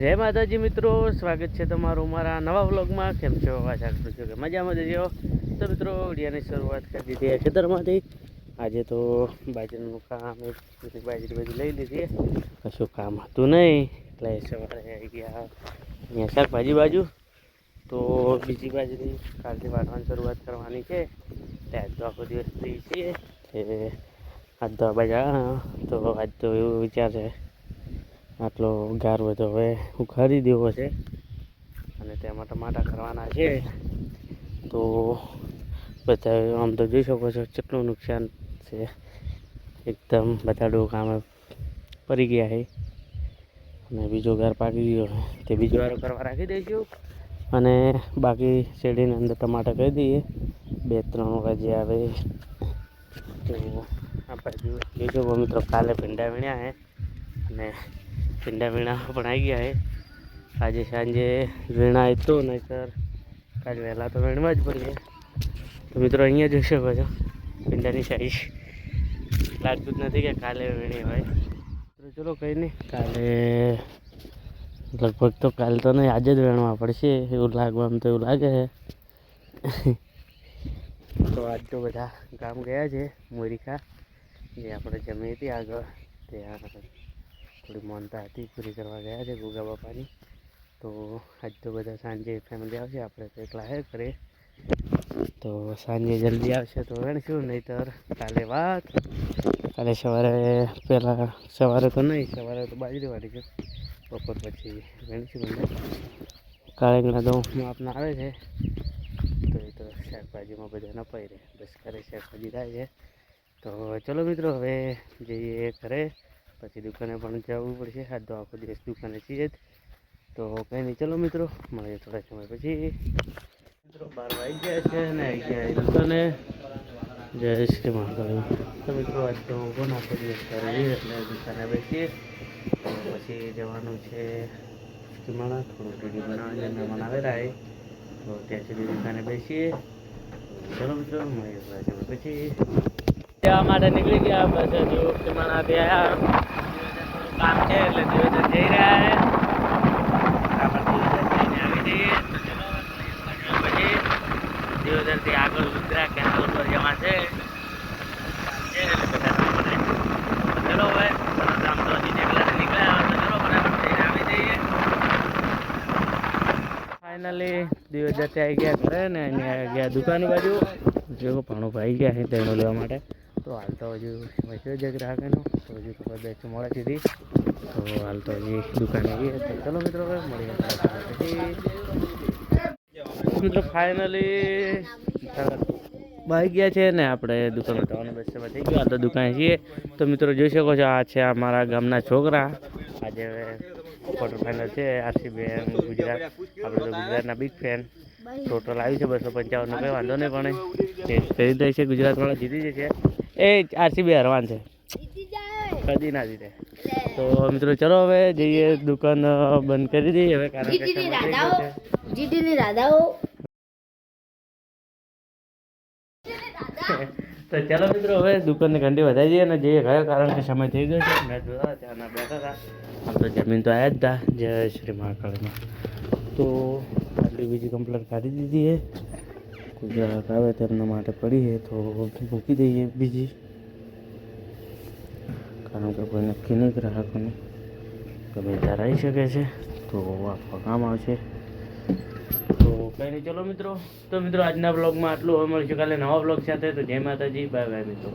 જય માતાજી મિત્રો, સ્વાગત છે તમારું મારા નવા વ્લોગમાં. કેમ છો? આશા કરું છું કે મજામાં જ રહ્યો. તો મિત્રો વિડીયોની શરૂઆત કરી દીધી ખેતરમાંથી. આજે તો બાજરીનું કામ બાજરી લઈ લીધી, કશું કામ હતું નહીં એટલે સવારે આવી ગયા અહીંયા શાકભાજી બાજુ. તો બીજી બાજરી કાલથી વાટવાની શરૂઆત કરવાની છે. એટલે આજ તો આખો દિવસ ફ્રી છીએ આજ તો બાજા. તો આજ તો એવું વિચાર છે આટલો ગાર બધો હવે ઉખાડી દેવો છે અને તેમાં ટમાટા કરવાના છે. તો બધા આમ તો જોઈ શકો છો કેટલું નુકસાન છે. એકદમ બધા ડોકામે પડી ગયા છે અને બીજો ગાર પાકી ગયો તે બીજો વારો કરવા રાખી દઈશું અને બાકી શેરડીની અંદર ટમાટા કરી દઈએ. 2-3 વાગે આવે તો આ બાજુ જોઈ શકો મિત્રો કાલે ભીંડા વીણ્યા છે અને ભીંડા વીણા પણ આવી ગયા છે. આજે સાંજે વીણાય તો નહીંતર કાલે વહેલા તો વીણવા જ પડીએ. તો મિત્રો અહીંયા જોઈ શકો છો ભીંડાની સાઈઝ લાગતું જ નથી કે કાલે વીણી હોય. તો ચલો કંઈ નહીં, કાલે લગભગ તો કાલે તો નહીં આજે જ વીણવા પડશે એવું લાગવામાં તો એવું લાગે છે. તો આજ તો બધા ગામ ગયા છે. મોરિકા જે આપણે જમી હતી આગળ ત્યાં થોડી માનતા હતી પૂરી કરવા ગયા છે ગોગા બાપાની. તો આજ તો બધા સાંજે ફેમિલી આવશે, આપણે તો એકલા હે કરે. તો સાંજે જલ્દી આવશે તો વેણશું, નહીંતર કાલે વાત. કાલે સવારે પહેલાં સવારે તો નહીં, સવારે તો બાજરી વાળી છે, બપોર પછી વેણશું. કાળેંગના તો માપના આવે છે તો એ તો શાકભાજીમાં બધા નપાઈ રહે, બસ ઘરે શાકભાજી થાય છે. તો ચલો મિત્રો હવે જઈએ ઘરે, પછી દુકાને પણ જવું પડશે. આજ તો આખો દિવસ દુકાને છીએ જ. તો કંઈ નહીં, ચલો મિત્રો મળીએ થોડા સમય પછી. મિત્રો 12 વાગી ગયા છે અને આવી ગયા દુકાને. જય શ્રી મહાકાળ. તો મિત્રો આજ તો પણ આખો દિવસ ઘરે એટલે દુકાને બેસીએ. પછી જવાનું છે કિમાણા, થોડું ટીડી બનાવીને મહેમાન આવેલા હોય તો ત્યાં સુધી દુકાને બેસીએ. ચલો મિત્રો મળીએ થોડા સમય પછી. જવા માટે નીકળી ગયા. બસ હજુ કિમાણા આવ્યા, કામ છે એટલે દિવસ જઈ રહ્યા છે. દિવસથી આગળ ઉતરા કેન્દ્ર પર જવા છે એટલે બધા ચલો હવે આમ તો હજી જેટલા નીકળ્યા તો ચલો ફટાફટ થઈને આવી જઈએ. ફાઇનલી દિવસ જતે આવી ગયા ઘરે ને અહીંયા આવી ગયા દુકાન બાજુ. જો પાણું ભાઈ ગયા છે તેનો લેવા માટે. તો હાલ તો હજુ વચ્ચે જ ગ્રાહકનો તો હજુ તો બધા મોડા સુધી. તો હાલ તો હજી દુકાને આવીએ. તો ચલો મિત્રો હવે મળીએ પછી. મિત્રો ફાઇનલી બાઈ ગયા છે ને આપણે દુકાનમાં જવાનું બસ થઈ ગયું. હાલ તો દુકાને છીએ. તો મિત્રો જોઈ શકો છો આ છે અમારા ગામના છોકરા. આજે ક્વાર્ટર ફાઇનલ છે આરસીબી ગુજરાત. આપણે તો ગુજરાતના બિગ ફેન. ટોટલ આવ્યું છે 255. કંઈ વાંધો નહીં પણ કરી દે છે, ગુજરાતવાળા જીતી જશે. એ આરસીબી હરવાન છે, કદી ના જીતે. તો મિત્રો ચલો હવે જઈએ, દુકાન બંધ કરી દઈએ હવે કારણ કે જીટીની રાધાઓ. તો ચાલો મિત્રો હવે દુકાનની ઘંટી વધારી દઈએ અને જઈએ ઘરે કારણ કે સમય થઈ ગયો છે. મેચ જોતા ત્યાંના બેઠા હતા. આમ તો જમીન તો આવ્યા જ હતા. જય શ્રી મહાકાળમાં. તો આટલી બીજી કમ્પ્લેટ કાઢી દીધી છે. કોઈ ગ્રાહક આવે તેમના માટે પડી છે તો મૂકી દઈએ બીજી, કારણ કે કોઈ નક્કી નહીં ગ્રાહકોને ગમે ત્યારે આવી શકે છે તો આપવા કામ આવશે. તો કંઈ નહીં, ચલો મિત્રો. તો મિત્રો આજના બ્લોગમાં આટલું. હવે મળીશું કાલે નવા બ્લોગ સાથે. તો જય માતાજી, બાય બાય મિત્રો.